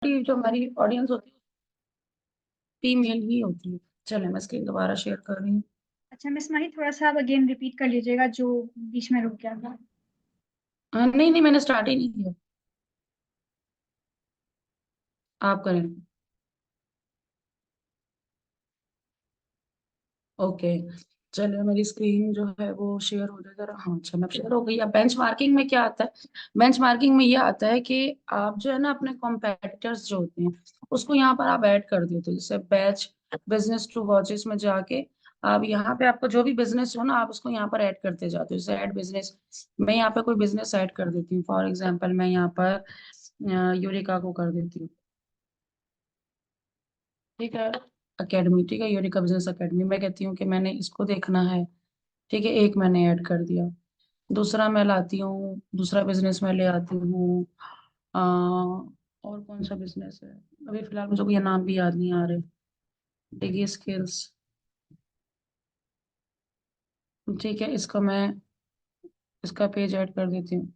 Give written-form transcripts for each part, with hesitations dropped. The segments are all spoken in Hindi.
मेजोरिटी जो हमारी ऑडियंस होती है फीमेल ही होती है। चले मैं स्क्रीन दोबारा शेयर कर रही हूँ। अच्छा मिस माही, थोड़ा सा आप अगेन रिपीट कर लीजिएगा जो बीच में रुक गया था। हाँ, नहीं नहीं, मैंने स्टार्ट ही नहीं किया। आप करें। ओके। चलिए मेरी स्क्रीन जो है वो शेयर हो जाए जरा। हाँ चलो शेयर हो गई। अब बेंच मार्किंग में क्या आता है? बेंच मार्किंग में ये आता है कि आप जो है ना अपने कॉम्पेटिटर्स जो होते हैं उसको यहाँ पर आप ऐड कर देते हो। जैसे बैच बिजनेस टू वॉचेस में जाके आप यहाँ पे आपका जो भी बिजनेस हो ना आप उसको यहाँ पर ऐड करते जाते हो। जैसे ऐड बिजनेस, मैं यहाँ पे कोई बिजनेस ऐड कर देती हूँ। फॉर एग्जाम्पल मैं यहाँ पर यूरिका को कर देती हूँ। ठीक है। अकेडमी, ठीक है, यूनिका बिजनेस अकेडमी। मैं कहती हूँ कि मैंने इसको देखना है। ठीक है, एक मैंने ऐड कर दिया। दूसरा मैं लाती हूँ, दूसरा बिजनेस मैं ले आती हूँ। और कौन सा बिजनेस है? अभी फिलहाल मुझे कोई नाम भी याद नहीं आ रहे। डिगी स्किल्स। ठीक है, इसका मैं इसका पेज ऐड कर देती हूँ।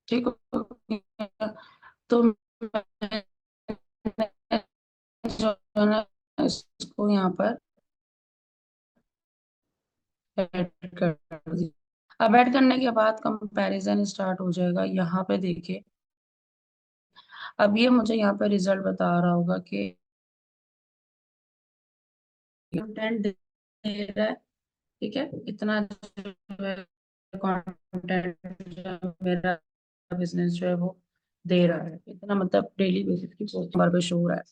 ठीक हो गया। तो मैं जो है ना इसको यहाँ पर ऐड कर दिया। अब ऐड करने के बाद कंपैरिजन स्टार्ट हो जाएगा। यहाँ पे देखिए, अब ये मुझे यहाँ पे रिजल्ट बता रहा होगा कि कंटेंट दे रहा है। ठीक है, इतना कंटेंट जो मेरा बिजनेस जो है वो दे रहा है, इतना मतलब डेली बेसिस की पोस्ट बार पे शो हो रहा है।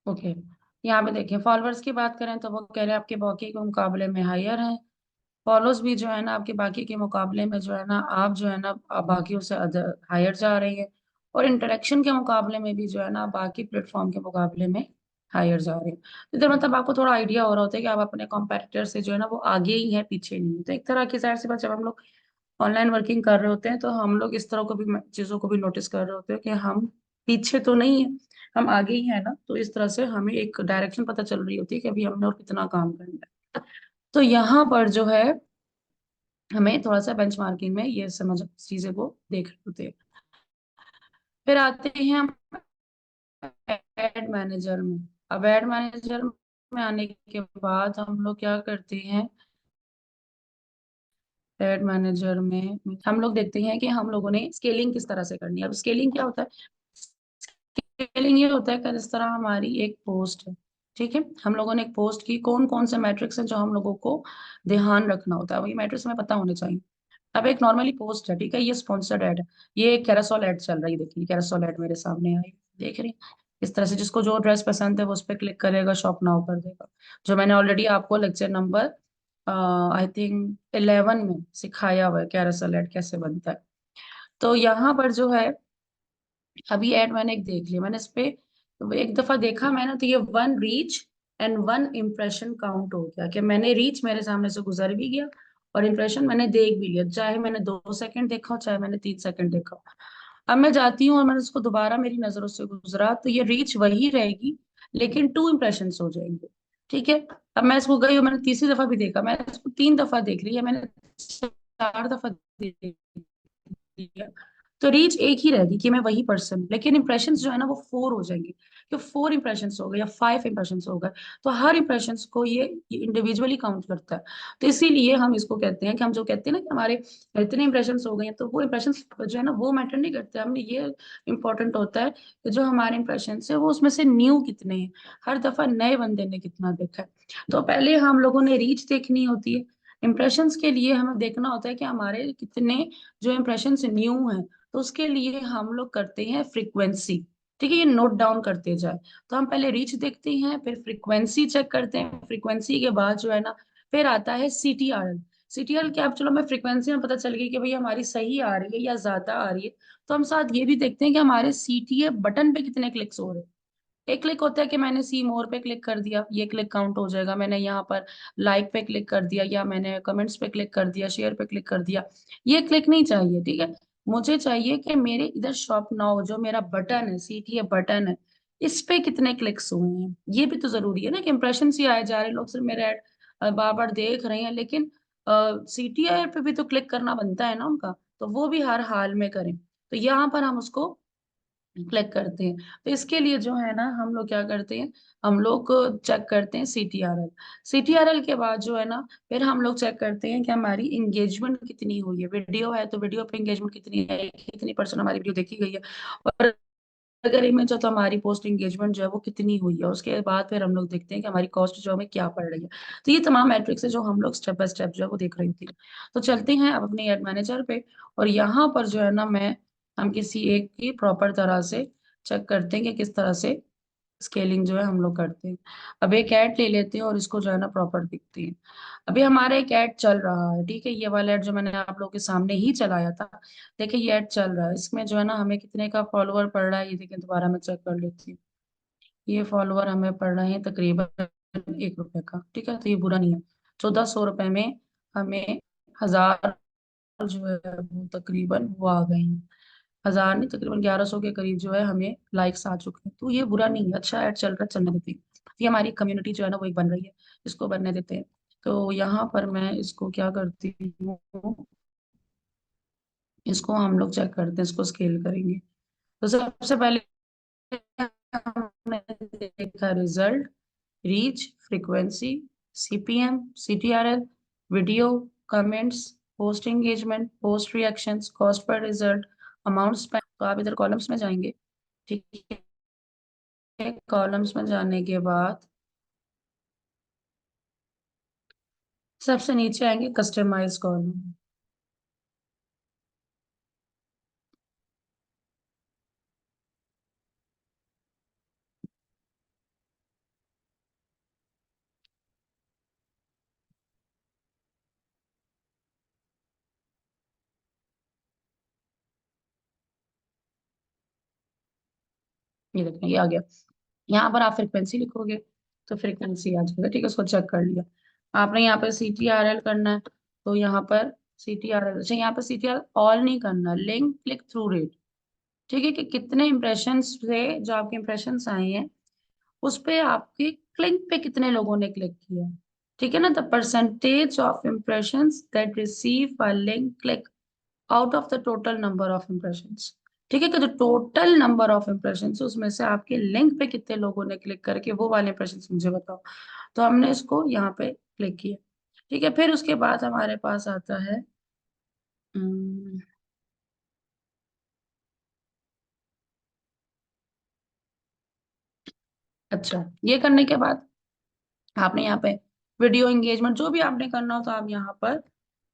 ओके, यहाँ पे देखिए फॉलोअर्स की बात करें तो वो कह रहे हैं आपके बाकी के मुकाबले में हायर है। फॉलोज भी जो है ना आपके बाकी के मुकाबले में जो है ना आप जो है ना आप बाकियों से अदर हायर जा रही है। और इंटरेक्शन के मुकाबले में भी जो है ना बाकी प्लेटफॉर्म के मुकाबले में हायर जा रहे हैं। तो इधर मतलब आपको थोड़ा आइडिया हो रहा होता है कि आप अपने कॉम्पेटिटर से जो है ना वो आगे ही है पीछे नहीं है। तो एक तरह की जाहिर सी बात, जब हम लोग ऑनलाइन वर्किंग कर रहे होते हैं तो हम लोग इस तरह को भी चीजों को भी नोटिस कर रहे होते हैं कि हम पीछे तो नहीं है, हम आगे ही है ना। तो इस तरह से हमें एक डायरेक्शन पता चल रही होती है कि अभी हमने और कितना काम करना है। तो यहाँ पर जो है हमें थोड़ा सा बेंचमार्किंग में ये समझ चीजें को देख रहे होते हैं। फिर आते हैं हम एड मैनेजर में। अब एड मैनेजर में आने के बाद हम लोग क्या करते हैं? एड मैनेजर में हम लोग देखते हैं कि हम लोगों ने स्केलिंग किस तरह से करनी है। अब स्केलिंग क्या होता है? स्केलिंग ये होता है कि जिस तरह हमारी एक पोस्ट है, ठीक है, हम लोगों ने एक पोस्ट की, कौन कौन से मैट्रिक्स हैं जो हम लोगों को ध्यान रखना होता है, वही मैट्रिक्स हमें पता होने चाहिए। अब एक नॉर्मली पोस्ट है, ठीक है, ये स्पॉन्सर्ड एड है। ये एक कैरासोल एड चल रही है, देखिए कैरासोल एड मेरे सामने आई, देख रही हैं? इस तरह से जिसको जो ड्रेस पसंद है वो उस पर क्लिक करेगा, शॉप नाउ कर देगा। जो मैंने ऑलरेडी आपको लेक्चर नंबर आई थिंक 11 में सिखाया हुआ है कैरासोल एड कैसे बनता है। तो यहाँ पर जो है अभी ऐड मैंने एक देख लिया, मैंने इस पे एक दफा देखा मैंने, तो ये one reach and one impression count हो गया कि मैंने रीच मेरे सामने से गुजर भी गया और इम्प्रेशन मैंने देख भी लिया, चाहे मैंने 2 सेकंड देखा हो चाहे मैंने 3 सेकंड देखा हो। अब मैं जाती हूँ और मैंने उसको दोबारा मेरी नजरों से गुजरा तो ये रीच वही रहेगी लेकिन 2 इम्प्रेशन हो जाएंगे। ठीक है। अब मैं इसको गई और मैंने तीसरी दफा भी देखा, मैंने इसको 3 दफा देख लिया, मैंने 4 दफा देख लिया, तो रीच एक ही रहेगी कि मैं वही पर्सन हूँ, लेकिन इंप्रेशंस जो है ना वो 4 हो जाएंगे। कि 4 इंप्रेशंस हो गए या 5 इंप्रेशंस हो गए, तो हर इंप्रेशंस को ये इंडिविजुअली काउंट करता है। तो इसीलिए हम इसको कहते हैं कि हम जो कहते हैं ना कि हमारे इतने इंप्रेशंस हो गए हैं, तो वो इंप्रेशंस जो है ना वो मैटर नहीं करते। हमने ये इंपॉर्टेंट होता है कि जो हमारे इंप्रेशंस है वो उसमें से न्यू कितने हैं, हर दफा नए बंदे ने कितना देखा है। तो पहले हम लोगों ने रीच देखनी होती है, इम्प्रेशंस के लिए हमें देखना होता है कि हमारे कितने जो इम्प्रेशंस न्यू हैं, तो उसके लिए हम लोग करते हैं फ्रीक्वेंसी। ठीक है, ये नोट डाउन करते जाए। तो हम पहले रीच देखते हैं, फिर फ्रीक्वेंसी चेक करते हैं, फ्रीक्वेंसी के बाद जो है ना फिर आता है सीटीआरएल। सीटीआरएल क्या, अब चलो मैं फ्रीक्वेंसी में पता चल गई कि भाई हमारी सही आ रही है या ज्यादा आ रही है, तो हम साथ ये भी देखते हैं कि हमारे सीटीए बटन पे कितने क्लिक्स हो रहे हैं। एक क्लिक होता है कि मैंने सी मोर पे क्लिक कर दिया, ये क्लिक काउंट हो जाएगा। मैंने यहाँ पर लाइक पे क्लिक कर दिया, या मैंने कमेंट्स पे क्लिक कर दिया, शेयर पे क्लिक कर दिया, ये क्लिक नहीं चाहिए। ठीक है, मुझे चाहिए कि मेरे इधर शॉप नाउ जो मेरा बटन है, सीटी है बटन है, इस पे कितने क्लिक्स हुए हैं। ये भी तो जरूरी है ना कि इंप्रेशन ही आए जा रहे हैं, लोग सिर्फ मेरे ऐड बार बार देख रहे हैं, लेकिन सीटीआर पे भी तो क्लिक करना बनता है ना उनका, तो वो भी हर हाल में करें। तो यहाँ पर हम उसको क्लिक करते हैं। तो इसके लिए जो है ना हम लोग क्या करते हैं, हम लोग चेक करते हैं सीटीआरएल। सीटीआरएल के बाद जो है ना फिर हम लोग चेक करते हैं कि हमारी इंगेजमेंट कितनी हुई है। वीडियो है तो वीडियो पे इंगेजमेंट कितनी है, कितनी परसेंट हमारी वीडियो देखी गई है। और अगर इमेज है तो हमारी पोस्ट इंगेजमेंट जो है वो कितनी हुई है। उसके बाद फिर हम लोग देखते हैं कि हमारी कॉस्ट जो हमें क्या पड़ रही है। तो ये तमाम मैट्रिक्स है जो हम लोग स्टेप बाय स्टेप जो है वो देख रही थी। तो चलते हैं अब अपने एड मैनेजर पे, और यहाँ पर जो है ना मैं हम किसी एक की प्रॉपर तरह से चेक करते हैं कि किस तरह से स्केलिंग जो है हम लोग करते हैं। अब एक ऐड ले लेते हैं और इसको जो है ना प्रॉपर दिखते हैं। अभी हमारा एक ऐड चल रहा है, ठीक है, ये वाला ऐड जो मैंने आप लोगों के सामने ही चलाया था। देखिए ये ऐड चल रहा है, इसमें जो है ना हमें कितने का फॉलोवर पड़ रहा है, ये देखिए दोबारा मैं चेक कर लेती हूँ। ये फॉलोवर हमें पड़ रहे हैं तकरीबन 1 रुपए का। ठीक है, तो ये बुरा नहीं है। 1400 रुपए में हमें 1000 जो है वो तकरीबन वो आ गए हैं। 1000 नहीं, तकरीबन 1100 के करीब जो है हमें लाइक्स आ चुके हैं। तो ये बुरा नहीं है, अच्छा ऐड चल रहा है, चलने देते हैं। ये हमारी कम्युनिटी जो है ना वो एक बन रही है, इसको बनने देते हैं। तो यहाँ पर मैं इसको क्या करती हूँ, इसको हम लोग चेक करते हैं, इसको स्केल करेंगे। तो सबसे पहले हमने देखा result, reach, frequency, CPM, CTRL, video, comments, post engagement, post reactions, cost per result, amount spend. तो आप इधर कॉलम्स में जाएंगे। ठीक है, कॉलम्स में जाने के बाद सबसे नीचे आएंगे कस्टमाइज कॉलम। ये देखिए ये आ गया। यहाँ पर आप फ्रीक्वेंसी लिखोगे तो फ्रीक्वेंसी आ जाएगा। ठीक है, उसको चेक कर लिया। आपने यहाँ पर सी टी आर एल करना है, तो यहाँ पर सी टी आर एल, अच्छा यहाँ पर सी टी आर ऑल नहीं करना, लिंक क्लिक थ्रू रेट। ठीक है, कि कितने इंप्रेशन से जो आपके इंप्रेशन आए हैं उस पे आपके क्लिक पे कितने लोगों ने क्लिक किया। ठीक है ना, the percentage of impression that receive a link click out of the total number of impressions. ठीक है, कि जो टोटल नंबर ऑफ इम्प्रेशंस उसमें से आपके लिंक पे कितने लोगों ने क्लिक करके वो वाले इम्प्रेशंस मुझे बताओ। तो हमने इसको यहाँ पे क्लिक किया। ठीक है, फिर उसके बाद हमारे पास आता है अम, अच्छा, ये करने के बाद आपने यहाँ पे वीडियो एंगेजमेंट जो भी आपने करना हो तो आप यहाँ पर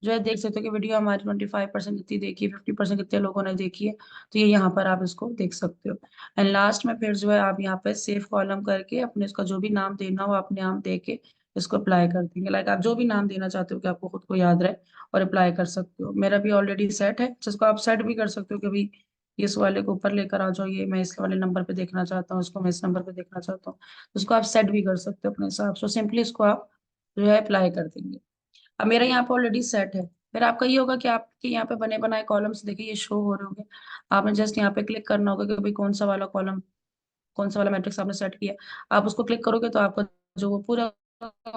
जो है देख सकते हो कि वीडियो हमारी 25% कितनी देखी है, 50% कितने लोगों ने देखी है। तो ये यहाँ पर आप इसको देख सकते हो। एंड लास्ट में फिर जो है आप यहाँ पे सेव कॉलम करके अपने इसका जो भी नाम देना हो अपने नाम दे के इसको अप्लाई कर देंगे। लाइक आप जो भी नाम देना चाहते हो कि आपको खुद को याद रहे, और अप्लाई कर सकते हो। मेरा भी ऑलरेडी सेट है, जिसको आप सेट भी कर सकते हो कि भाई इस वाले को ऊपर लेकर आ जाओ, ये मैं इस वाले नंबर पे देखना चाहता हूँ, इसको मैं इस नंबर पे देखना चाहता हूँ। उसको आप सेट भी कर सकते हो अपने हिसाब से। सिंपली इसको आप जो है अप्लाई कर देंगे। अब मेरा यहाँ पे ऑलरेडी सेट है। फिर आपका ये होगा कि आपके यहाँ पे बने बनाए कॉलम्स देखिए ये शो हो रहे होंगे। आपने जस्ट यहाँ पे क्लिक करना होगा कि भाई कौन सा वाला कॉलम, कौन सा वाला मैट्रिक्स आपने सेट किया। आप उसको क्लिक करोगे तो आपका जो वो पूरा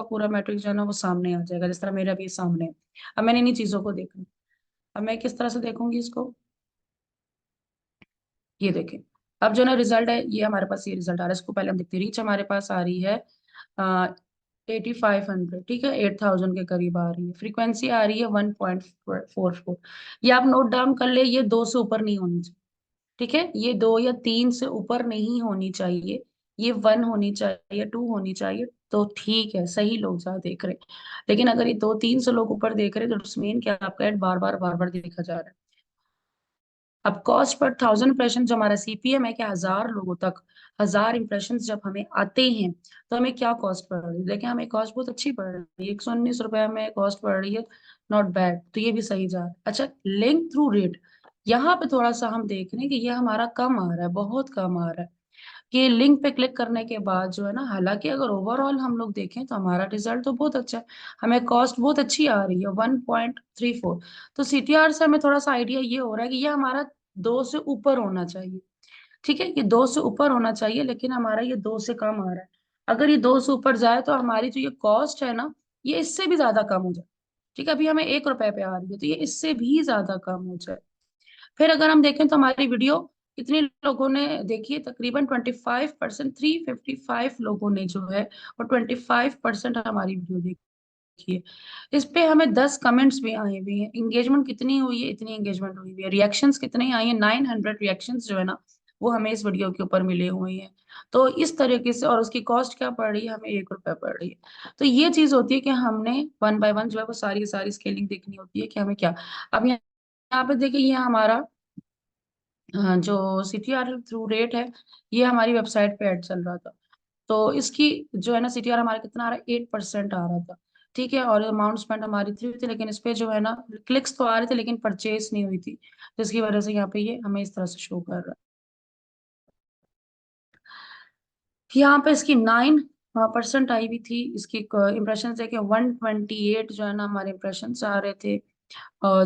पूरा मैट्रिक्स जो है ना वो सामने आ जाएगा, जिस तरह मेरा भी सामने है। अब मैंने इन्हीं चीजों को देखना। अब मैं किस तरह से देखूंगी इसको, ये देखें। अब जो ना रिजल्ट है, ये हमारे पास ये रिजल्ट आ रहा है। इसको पहले हम देखते हैं। रीच हमारे पास आ रही है 8500। ठीक है, 8000 के करीब आ रही है। फ्रीक्वेंसी आ रही है 1.44। ये आप नोट डाउन कर ले, ये 2 से ऊपर नहीं होनी चाहिए। ठीक है, ये 2 या 3 से ऊपर नहीं होनी चाहिए। ये 1 होनी चाहिए, 2 होनी चाहिए। तो ठीक है, सही लोग ज्यादा देख रहे हैं। लेकिन अगर ये 200-300 लोग ऊपर देख रहे हैं तो मीन क्या, आपका एड बार बार देखा जा रहा है। अब कॉस्ट पर 1000 इंप्रेशन, जो हमारा सीपीएम है कि 1000 लोगों तक 1000 इंप्रेशन जब हमें आते हैं तो हमें क्या कॉस्ट पड़ रही है। देखिए हमें कॉस्ट बहुत अच्छी पड़ रही है, 119 रुपए में कॉस्ट पड़ रही है। नॉट बैड, तो ये भी सही जा रहा है। अच्छा, लिंक थ्रू रेट, यहाँ पे थोड़ा सा हम देख रहे हैं कि ये हमारा कम आ रहा है, बहुत कम आ रहा है। कि लिंक पे क्लिक करने के बाद जो है ना, हालांकि अगर ओवरऑल हम लोग देखें तो हमारा रिजल्ट तो बहुत अच्छा है। हमें कॉस्ट बहुत अच्छी आ रही है, 1.34। तो सीटीआर से हमें थोड़ा सा आइडिया ये हो रहा है कि ये हमारा 2 से ऊपर होना चाहिए। ठीक है, ये 2 से ऊपर होना चाहिए, लेकिन हमारा ये 2 से कम आ रहा है। अगर ये 2 से ऊपर जाए तो हमारी जो ये कॉस्ट है ना, ये इससे भी ज्यादा कम हो जाए। ठीक है, अभी हमें 1 रुपए पे आ रही है, तो ये इससे भी ज्यादा कम हो जाए। फिर अगर हम देखें तो हमारी वीडियो कितने लोगों ने देखी है, तकरीबन 25%, 355 लोगों ने जो है, और 25% हमारी वीडियो देखी है। इस पे हमें 10 कमेंट्स भी आए हुए हैं। एंगेजमेंट कितनी हुई है, इतनी एंगेजमेंट हुई हुई है। रिएक्शंस कितने आए हैं, 900 रिएक्शंस जो है ना, वो हमें इस वीडियो के ऊपर मिले हुए हैं। तो इस तरीके से, और उसकी कॉस्ट क्या पड़ रही है, हमें 1 रुपया पड़ रही है। तो ये चीज होती है कि हमने वन बाय वन जो है वो सारी की सारी स्केलिंग देखनी होती है कि हमें क्या। अब यहाँ पे देखिए, ये हमारा जो सीटीआर थ्रू रेट है, ये हमारी वेबसाइट पे ऐड चल रहा था। तो इसकी जो है ना सीटीआर हमारा कितना आ रहा है, 8% आ रहा था। ठीक है, और अमाउंट स्पेंड हमारी 3 थी, लेकिन इस पे जो है ना क्लिक्स तो आ रहे थे लेकिन परचेज नहीं हुई थी, जिसकी वजह से यहाँ पे ये हमें इस तरह से शो कर रहा है। यहाँ पे इसकी 9% आई हुई थी। इसकी इम्प्रेशन देखिए 128 जो है ना हमारे इम्प्रेशन आ रहे थे।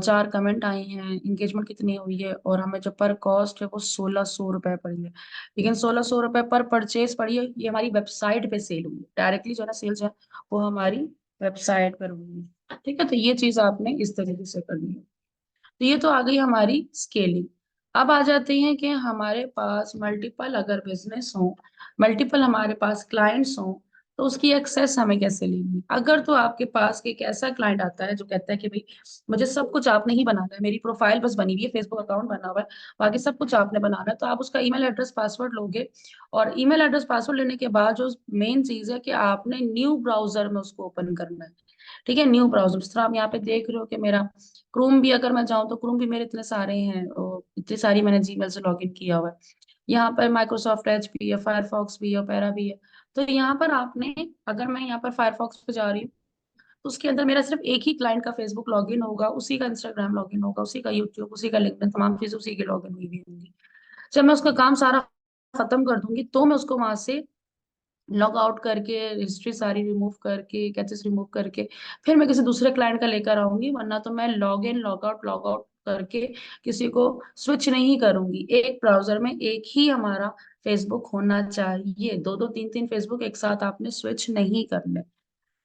4 कमेंट आए हैं, इंगेजमेंट कितनी हुई है, और हमें जो पर कॉस्ट है वो 1600 रुपए पड़ी है। लेकिन 1600 रुपए पर परचेज पड़ी है, ये हमारी वेबसाइट पे सेल हुई है डायरेक्टली, जो है ना सेल जो है वो हमारी वेबसाइट पर हुई है। ठीक है, तो ये चीज आपने इस तरीके से करनी है। तो ये तो आ गई हमारी स्केलिंग। अब आ जाते हैं कि हमारे पास मल्टीपल अगर बिजनेस हो, मल्टीपल हमारे पास क्लाइंट्स हो, तो उसकी एक्सेस हमें कैसे लेनी। अगर तो आपके पास एक ऐसा क्लाइंट आता है जो कहता है कि भाई मुझे सब कुछ आपने ही बनाना है, मेरी प्रोफाइल बस बनी हुई है, फेसबुक अकाउंट बना हुआ है, बाकी सब कुछ आपने बनाना है, तो आप उसका ईमेल एड्रेस पासवर्ड लोगे। और ईमेल एड्रेस पासवर्ड लेने के बाद जो मेन चीज है कि आपने न्यू ब्राउजर में उसको ओपन करना है। ठीक है, न्यू ब्राउजर, जिस तरह आप यहाँ पे देख रहे हो कि मेरा क्रोम भी, अगर मैं जाऊँ तो क्रोम भी मेरे इतने सारे हैं, इतनी सारी मैंने जीमेल से लॉगिन किया हुआ है। यहाँ पर माइक्रोसॉफ्ट एज भी है, फायरफॉक्स भी है, ओपेरा भी है। तो यहाँ पर आपने, अगर मैं यहाँ पर फायरफॉक्स पे जा रही हूँ, तो उसके अंदर मेरा सिर्फ एक ही क्लाइंट का फेसबुक लॉगिन होगा, उसी का इंस्टाग्राम लॉगिन होगा, उसी का यूट्यूब, उसी का लिंक्डइन, तमाम चीजें उसी की लॉगिन हुई हुई होंगी। जब मैं उसका काम सारा खत्म कर दूंगी तो मैं उसको वहां से लॉग आउट करके, हिस्ट्री सारी रिमूव करके, कैचेस रिमूव करके, फिर मैं किसी दूसरे क्लाइंट का लेकर आऊंगी। वरना तो मैं लॉग इन लॉग आउट करके किसी को स्विच नहीं करूंगी। एक ब्राउजर में एक ही हमारा फेसबुक होना चाहिए, दो दो तीन तीन फेसबुक एक साथ आपने स्विच नहीं करने।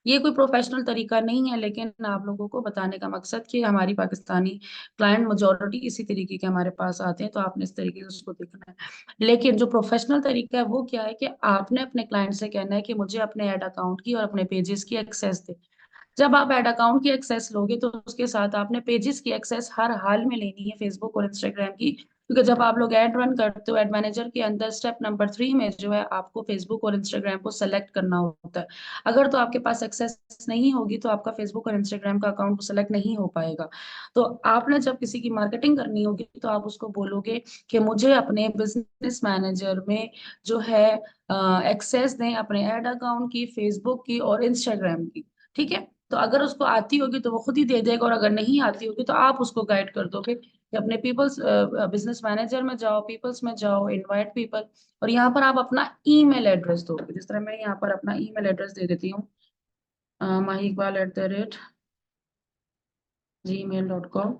ये कोई प्रोफेशनल तरीका नहीं है, लेकिन आप लोगों को बताने का मकसद कि हमारी पाकिस्तानी क्लाइंट मेजोरिटी इसी तरीके के हमारे पास आते हैं, तो आपने इस तरीके से उसको देखना है। लेकिन जो प्रोफेशनल तरीका है वो क्या है कि आपने अपने क्लाइंट से कहना है कि मुझे अपने ऐड अकाउंट की और अपने पेजेस की एक्सेस दे। जब आप ऐड अकाउंट की एक्सेस लोगे तो उसके साथ आपने पेजेस की एक्सेस हर हाल में लेनी है, फेसबुक और इंस्टाग्राम की। क्योंकि जब आप लोग ऐड रन करते हो, ऐड मैनेजर के अंदर स्टेप नंबर 3 में जो है आपको फेसबुक और इंस्टाग्राम को सेलेक्ट करना होता है। अगर तो आपके पास एक्सेस नहीं होगी तो आपका फेसबुक और इंस्टाग्राम का अकाउंट सेलेक्ट नहीं हो पाएगा। तो आपने जब किसी की मार्केटिंग करनी होगी तो आप उसको बोलोगे कि मुझे अपने बिजनेस मैनेजर में जो है एक्सेस दें अपने ऐड अकाउंट की, फेसबुक की और इंस्टाग्राम की। ठीक है, तो अगर उसको आती होगी तो वो खुद ही दे देगा, और अगर नहीं आती होगी तो आप उसको गाइड कर दोगे कि अपने पीपल्स बिजनेस मैनेजर में जाओ, पीपल्स में जाओ, इनवाइट पीपल, और यहाँ पर आप अपना ईमेल एड्रेस दोगे। जिस तरह मैं यहाँ पर अपना ईमेल एड्रेस दे देती हूँ, mahiqbal@gmail.com।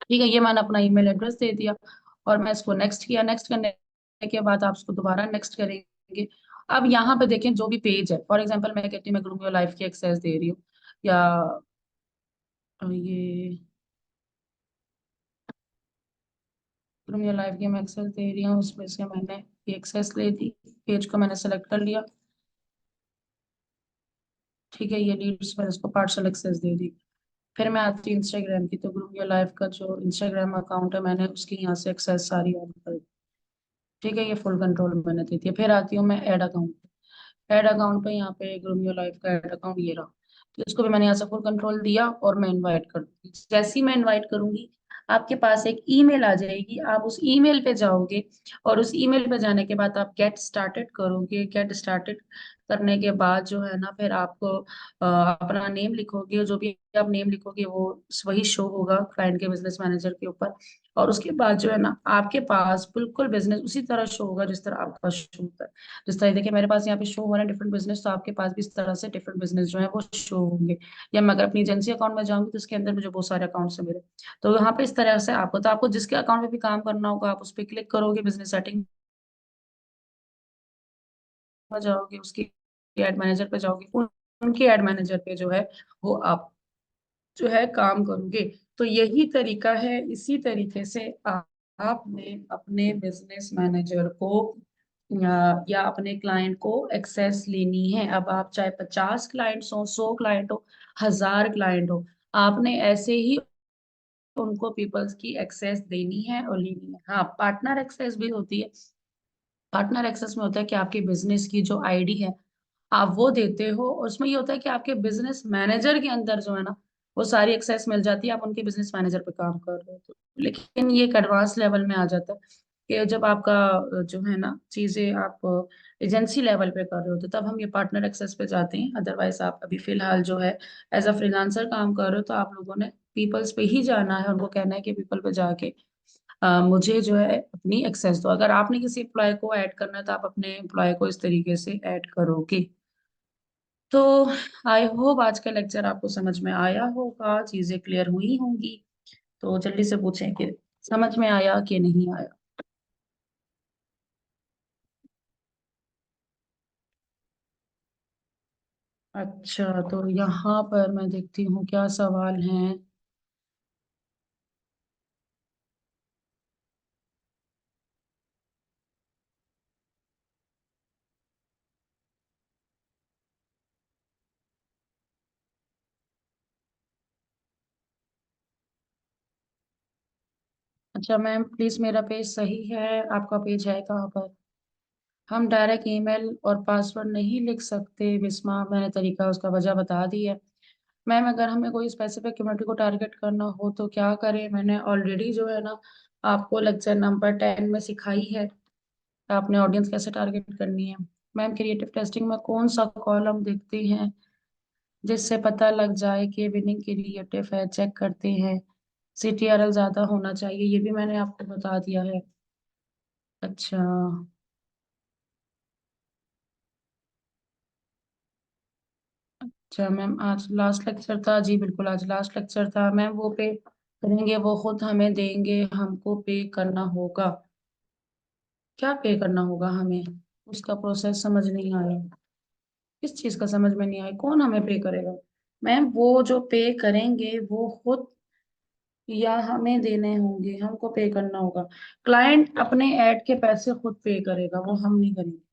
ठीक है, ये मैंने अपना ईमेल एड्रेस दे दिया, और मैं इसको नेक्स्ट किया। नेक्स्ट करने के बाद आप इसको दोबारा नेक्स्ट करेंगे। अब यहाँ पे देखें, जो भी पेज है, फॉर एग्जांपल मैं कहती हूँ मैं ग्रूम योर लाइफ की एक्सेस दे रही हूँ, या ये ग्रूम योर लाइफ की मैं एक्सेस दे रही हूँ, उसमें से मैंने ये एक्सेस ले दी, पेज को मैंने सेलेक्ट कर लिया। ठीक है, ये लीड्स मैंने इसको पार्शल एक्सेस दे दी। फिर मैं आती हूँ इंस्टाग्राम की, तो ग्रूम योर लाइफ का जो इंस्टाग्राम अकाउंट है मैंने उसकी यहाँ से एक्सेस सारी ऑन कर दी। ठीक है, ये फुल कंट्रोल मैंने दे दिया। फिर आती हूँ मैं ऐड अकाउंट। ऐड अकाउंट पे यहाँ पे रोमियो लाइफ का ऐड अकाउंट ये रहा। तो इसको भी मैंने यहाँ से फुल कंट्रोल दिया और मैं इनवाइट कर दूंगी। जैसे ही मैं इनवाइट करूंगी आपके पास एक ईमेल आ जाएगी, आप उस ईमेल पे जाओगे और उस ईमेल पे जाने के बाद आप गेट स्टार्टेड करोगे। गेट स्टार्टेड करने के बाद जो है ना, फिर आपको अपना नेम लिखोगे, जो भी आप नेम लिखोगे वो वही शो होगा क्लाइंट के बिजनेस मैनेजर के ऊपर। और उसके बाद जो है ना, आपके पास बिल्कुल बिजनेस उसी तरह शो होगा जिस तरह आपका शो होता है। जिस तरह देखिए मेरे पास यहाँ पे शो हो रहा है डिफरेंट बिजनेस, तो आपके पास भी इस तरह से डिफरेंट बिजनेस जो है वो शो होंगे। या मैं अगर अपनी एजेंसी अकाउंट में जाऊंगी तो उसके अंदर मुझे बहुत सारे अकाउंट्स है मेरे। तो यहाँ पे इस तरह से आपको, तो आपको जिसके अकाउंट में भी काम करना होगा आप उस पर क्लिक करोगे, बिजनेस सेटिंग में जाओगे, उसकी एड मैनेजर पे जाओगे, उनकी एड मैनेजर पे जो है वो आप जो है काम करोगे। तो यही तरीका है। इसी तरीके से आपने अपने बिजनेस मैनेजर को या अपने क्लाइंट को एक्सेस लेनी है। अब आप चाहे 50 क्लाइंट्स हो, 100 क्लाइंट हो, 1000 क्लाइंट हो, आपने ऐसे ही उनको पीपल्स की एक्सेस देनी है और लेनी है। हाँ, पार्टनर एक्सेस भी होती है। पार्टनर एक्सेस में होता है कि आपके बिजनेस की जो आईडी है आप वो देते हो, और उसमें ये होता है कि आपके बिजनेस मैनेजर के अंदर जो है ना वो सारी एक्सेस मिल जाती है, आप उनके बिजनेस मैनेजर पे काम कर रहे हो तो। लेकिन ये एक एडवांस लेवल में आ जाता है कि जब आपका जो है ना चीजें आप एजेंसी लेवल पे कर रहे हो तो तब हम ये पार्टनर एक्सेस पे जाते हैं। अदरवाइज आप अभी फिलहाल जो है एज अ फ्रीलांसर काम कर रहे हो तो आप लोगों ने पीपल्स पे ही जाना है, उनको कहना है कि पीपल पे जाके मुझे जो है अपनी एक्सेस दो। अगर आपने किसी एम्प्लॉय को ऐड करना है तो आप अपने एम्प्लॉय को इस तरीके से ऐड करोगे। तो आई होप आज का लेक्चर आपको समझ में आया होगा, चीजें क्लियर हुई होंगी। तो जल्दी से पूछें कि समझ में आया कि नहीं आया। अच्छा, तो यहाँ पर मैं देखती हूँ क्या सवाल हैं। अच्छा मैम, प्लीज मेरा पेज सही है, आपका पेज है कहाँ पर? हम डायरेक्ट ईमेल और पासवर्ड नहीं लिख सकते बिस्मा, मैंने तरीका उसका वजह बता दी है। मैम अगर हमें कोई स्पेसिफिक कम्युनिटी को टारगेट करना हो तो क्या करें? मैंने ऑलरेडी जो है ना आपको लेक्चर नंबर 10 में सिखाई है आपने ऑडियंस कैसे टारगेट करनी है। मैम क्रिएटिव टेस्टिंग में कौन सा कॉलम देखते हैं जिससे पता लग जाए कि विनिंग क्रिएटिव है? चेक करते हैं, CTRL ज्यादा होना चाहिए, ये भी मैंने आपको बता दिया है। अच्छा। अच्छा मैम, आज लास्ट लेक्चर था जी, बिल्कुल आज लास्ट लेक्चर था मैम। वो पे करेंगे, वो खुद हमें देंगे, हमको पे करना होगा? क्या पे करना होगा हमें? उसका प्रोसेस समझ नहीं आया। किस चीज का समझ में नहीं आया? कौन हमें पे करेगा? मैम वो जो पे करेंगे वो खुद या हमें देने होंगे, हमको पे करना होगा। क्लाइंट अपने ऐड के पैसे खुद पे करेगा, वो हम नहीं करेंगे।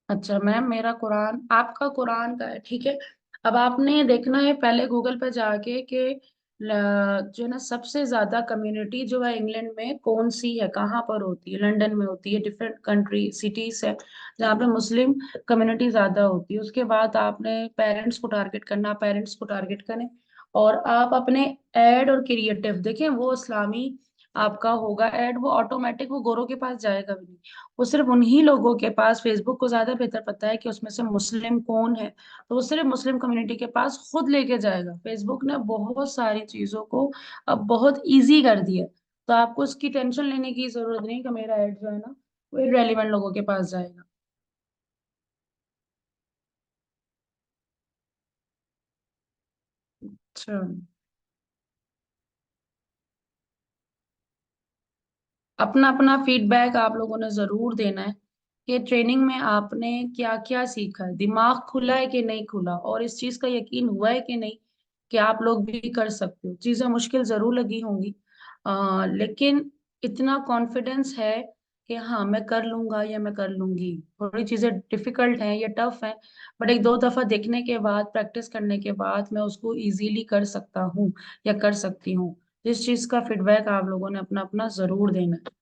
अच्छा मैम, मेरा कुरान आपका कुरान का है, ठीक है। अब आपने देखना है पहले गूगल पे जाके कि जो है ना सबसे ज्यादा कम्युनिटी जो है इंग्लैंड में कौन सी है, कहाँ पर होती है? लंदन में होती है, डिफरेंट कंट्री सिटीज है जहाँ पे मुस्लिम कम्युनिटी ज्यादा होती है। उसके बाद आपने पेरेंट्स को टारगेट करना, पेरेंट्स को टारगेट करें। और आप अपने एड और क्रिएटिव देखें, वो इस्लामी आपका होगा ऐड, वो ऑटोमेटिक वो गोरों के पास जाएगा भी नहीं। वो सिर्फ उन्हीं लोगों के पास, फेसबुक को ज्यादा बेहतर पता है कि उसमें से मुस्लिम कौन है, तो वो सिर्फ मुस्लिम कम्युनिटी के पास खुद लेके जाएगा। फेसबुक ने बहुत सारी चीजों को अब बहुत इजी कर दिया है। तो आपको उसकी टेंशन लेने की जरूरत नहीं कि मेरा ऐड जो है ना वो इररेलेवेंट लोगों के पास जाएगा। अच्छा, अपना अपना फीडबैक आप लोगों ने जरूर देना है कि ट्रेनिंग में आपने क्या क्या सीखा है, दिमाग खुला है कि नहीं खुला, और इस चीज का यकीन हुआ है कि नहीं कि आप लोग भी कर सकते हो। चीजें मुश्किल जरूर लगी होंगी, लेकिन इतना कॉन्फिडेंस है कि हाँ मैं कर लूंगा या मैं कर लूंगी। थोड़ी चीजें डिफिकल्ट हैं या टफ हैं, बट एक दो दफा देखने के बाद, प्रैक्टिस करने के बाद मैं उसको इजीली कर सकता हूँ या कर सकती हूँ। जिस चीज का फीडबैक आप लोगों ने अपना अपना जरूर देना है।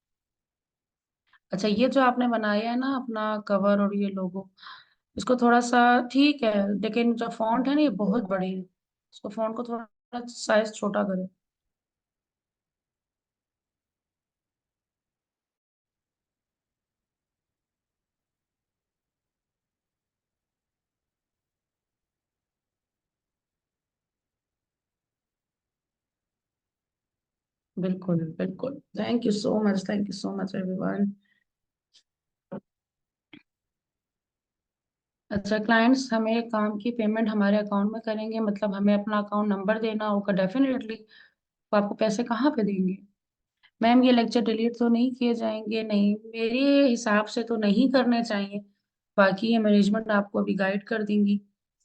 अच्छा, ये जो आपने बनाया है ना अपना कवर और ये लोगो, इसको थोड़ा सा ठीक है, लेकिन जो फॉन्ट है ना ये बहुत बड़ी है, इसको फॉन्ट को थोड़ा साइज छोटा करें। बिल्कुल बिल्कुल, thank you so much, thank you so much everyone. अच्छा, क्लाइंट्स हमें काम की पेमेंट हमारे अकाउंट में करेंगे, मतलब हमें अपना अकाउंट नंबर देना होगा डेफिनेटली। तो आपको पैसे कहाँ पे देंगे? मैम ये लेक्चर डिलीट तो नहीं किए जाएंगे? नहीं, मेरे हिसाब से तो नहीं करने चाहिए। बाकी ये मैनेजमेंट आपको अभी गाइड कर देंगी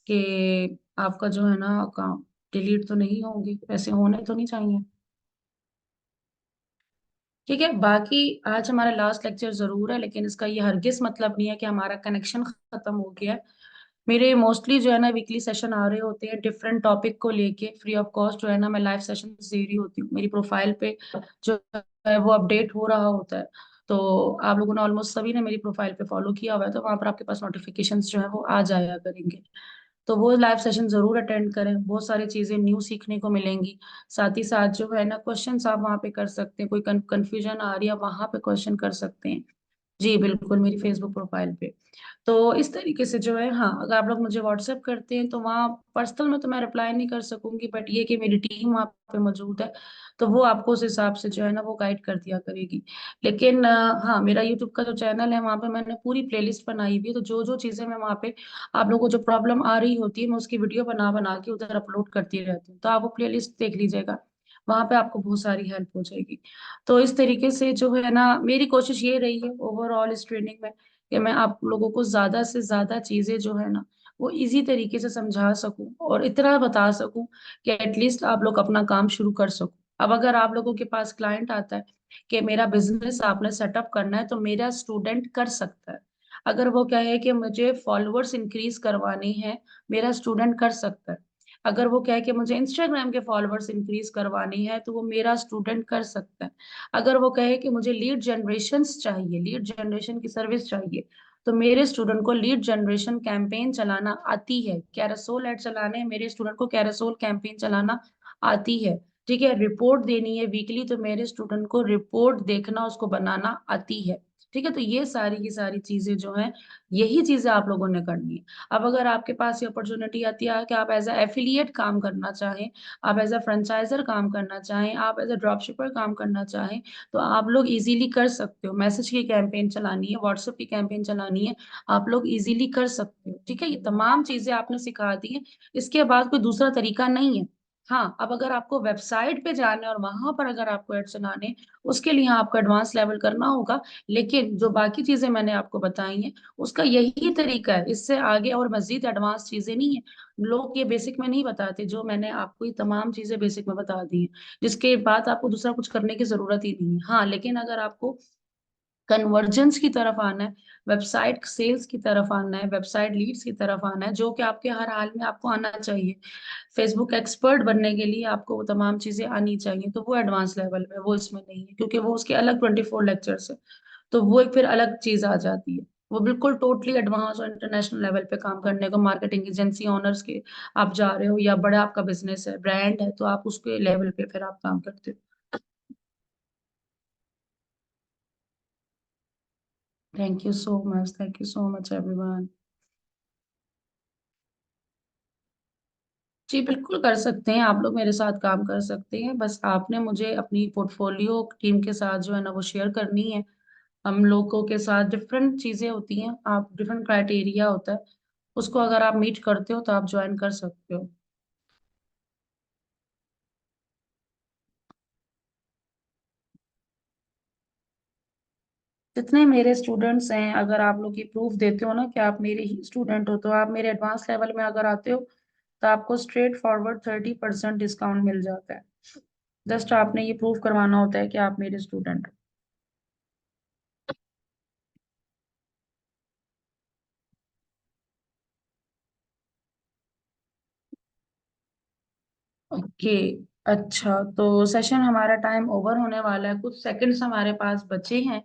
कि आपका जो है ना अकाउंट डिलीट तो नहीं होंगे, पैसे होने तो नहीं चाहिए। ठीक है, बाकी आज हमारा लास्ट लेक्चर जरूर है, लेकिन इसका ये हरगिज मतलब नहीं है कि हमारा कनेक्शन खत्म हो गया है। मेरे मोस्टली जो है ना वीकली सेशन आ रहे होते हैं डिफरेंट टॉपिक को लेके, फ्री ऑफ कॉस्ट जो है ना मैं लाइव सेशन दे रही होती हूँ। मेरी प्रोफाइल पे जो है वो अपडेट हो रहा होता है। तो आप लोगों ने ऑलमोस्ट सभी ने मेरी प्रोफाइल पे फॉलो किया हुआ है, तो वहां पर आपके पास नोटिफिकेशंस जो है वो आ जाया करेंगे। तो वो लाइव सेशन जरूर अटेंड करें, बहुत सारी चीजें न्यू सीखने को मिलेंगी। साथ ही साथ जो है ना क्वेश्चंस आप वहाँ पे कर सकते हैं, कोई कंफ्यूजन आ रही है वहां पे क्वेश्चन कर सकते हैं। जी बिल्कुल, मेरी फेसबुक प्रोफाइल पे। तो इस तरीके से जो है, हाँ अगर आप लोग मुझे व्हाट्सएप करते हैं तो वहाँ पर्सनल में तो मैं रिप्लाई नहीं कर सकूंगी, बट ये कि मेरी टीम वहाँ पे मौजूद है, तो वो आपको उस हिसाब से जो है ना वो गाइड कर दिया करेगी। लेकिन हाँ, मेरा यूट्यूब का जो चैनल है वहाँ पे मैंने पूरी प्लेलिस्ट बनाई हुई है, तो जो जो चीजें मैं वहाँ पे आप लोगों को जो प्रॉब्लम आ रही होती है मैं उसकी वीडियो बना बना के उधर अपलोड करती रहती हूँ, तो आप वो प्लेलिस्ट देख लीजिएगा। वहां पे आपको बहुत सारी हेल्प हो जाएगी। तो इस तरीके से जो है ना मेरी कोशिश ये रही है ओवरऑल इस ट्रेनिंग में कि मैं आप लोगों को ज्यादा से ज्यादा चीजें जो है ना वो इजी तरीके से समझा सकूं और इतना बता सकूं कि एटलीस्ट आप लोग अपना काम शुरू कर सको। अब अगर आप लोगों के पास क्लाइंट आता है कि मेरा बिजनेस आपने सेटअप करना है, तो मेरा स्टूडेंट कर सकता है। अगर वो कहे कि मुझे फॉलोअर्स इंक्रीज करवानी है, मेरा स्टूडेंट कर सकता है। अगर वो कहे कि मुझे इंस्टाग्राम के फॉलोअर्स इंक्रीज करवानी है, तो वो मेरा स्टूडेंट कर सकता है। अगर वो कहे कि मुझे लीड जनरेशन चाहिए, लीड जनरेशन की सर्विस चाहिए, तो मेरे स्टूडेंट को लीड जनरेशन कैंपेन चलाना आती है, कैरासोल ऐड चलाने मेरे स्टूडेंट को कैरासोल कैंपेन चलाना आती है। ठीक है, रिपोर्ट देनी है वीकली, तो मेरे स्टूडेंट को रिपोर्ट देखना, उसको बनाना आती है। ठीक है, तो ये सारी की सारी चीजें जो हैं, यही चीजें आप लोगों ने करनी है। अब अगर आपके पास ये अपॉर्चुनिटी आती है कि आप एज एफिलिएट काम करना चाहें, आप एज अ फ्रेंचाइजर काम करना चाहें, आप एज अ ड्रॉप शिपर काम करना चाहें, तो आप लोग इजीली कर सकते हो। मैसेज की कैंपेन चलानी है, व्हाट्सएप की कैंपेन चलानी है, आप लोग इजीली कर सकते हो। ठीक है, ये तमाम चीजें आपने सिखा दी है, इसके बाद कोई दूसरा तरीका नहीं है। हाँ, अब अगर आपको वेबसाइट पे जाना है और वहां पर अगर आपको एड चलाने, उसके लिए आपको एडवांस लेवल करना होगा। लेकिन जो बाकी चीजें मैंने आपको बताई हैं उसका यही तरीका है, इससे आगे और मजीद एडवांस चीजें नहीं है। लोग ये बेसिक में नहीं बताते, जो मैंने आपको ये तमाम चीजें बेसिक में बता दी हैं, जिसके बाद आपको दूसरा कुछ करने की जरूरत ही नहीं है। हाँ, लेकिन अगर आपको कन्वर्जेंस की तरफ आना है, वेबसाइट सेल्स की तरफ आना है, वेबसाइट लीड्स की तरफ आना है, जो कि आपके हर हाल में आपको आना चाहिए, फेसबुक एक्सपर्ट बनने के लिए आपको वो तमाम चीजें आनी चाहिए, तो वो एडवांस लेवल में, वो इसमें नहीं है, क्योंकि वो उसके अलग 24 लेक्चर्स है। तो वो एक फिर अलग चीज आ जाती है। वो बिल्कुल टोटली एडवांस और इंटरनेशनल लेवल पे काम करने को, मार्केटिंग एजेंसी ऑनर्स के आप जा रहे हो, या बड़ा आपका बिजनेस है, ब्रांड है, तो आप उसके लेवल पे फिर आप काम करते हो। Thank you so much, thank you so much everyone. जी बिल्कुल कर सकते हैं, आप लोग मेरे साथ काम कर सकते हैं, बस आपने मुझे अपनी पोर्टफोलियो टीम के साथ जो है ना वो शेयर करनी है। हम लोगों के साथ डिफरेंट चीजें होती हैं, आप डिफरेंट क्राइटेरिया होता है, उसको अगर आप मीट करते हो तो आप ज्वाइन कर सकते हो। जितने मेरे स्टूडेंट्स हैं, अगर आप लोग ये प्रूफ देते हो ना कि आप मेरे ही स्टूडेंट हो, तो आप मेरे एडवांस लेवल में अगर आते हो तो आपको स्ट्रेट फॉरवर्ड 30% डिस्काउंट मिल जाता है। जस्ट आपने ये प्रूव करवाना होता है कि आप मेरे स्टूडेंट हो। ओके। अच्छा, तो सेशन हमारा टाइम ओवर होने वाला है, कुछ सेकंड्स हमारे पास बचे हैं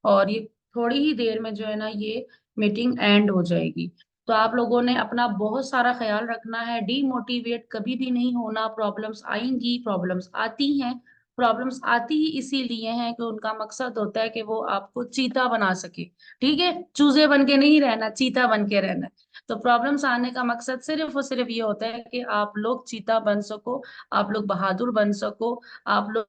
और ये थोड़ी ही देर में जो है ना ये मीटिंग एंड हो जाएगी। तो आप लोगों ने अपना बहुत सारा ख्याल रखना है, डीमोटिवेट कभी भी नहीं होना। प्रॉब्लम्स आएंगी, प्रॉब्लम्स आती हैं। प्रॉब्लम्स आती ही इसीलिए हैं कि उनका मकसद होता है कि वो आपको चीता बना सके। ठीक है, चूजे बन के नहीं रहना, चीता बन के रहना है। तो प्रॉब्लम्स आने का मकसद सिर्फ और सिर्फ ये होता है कि आप लोग चीता बन सको, आप लोग बहादुर बन सको, आप लोग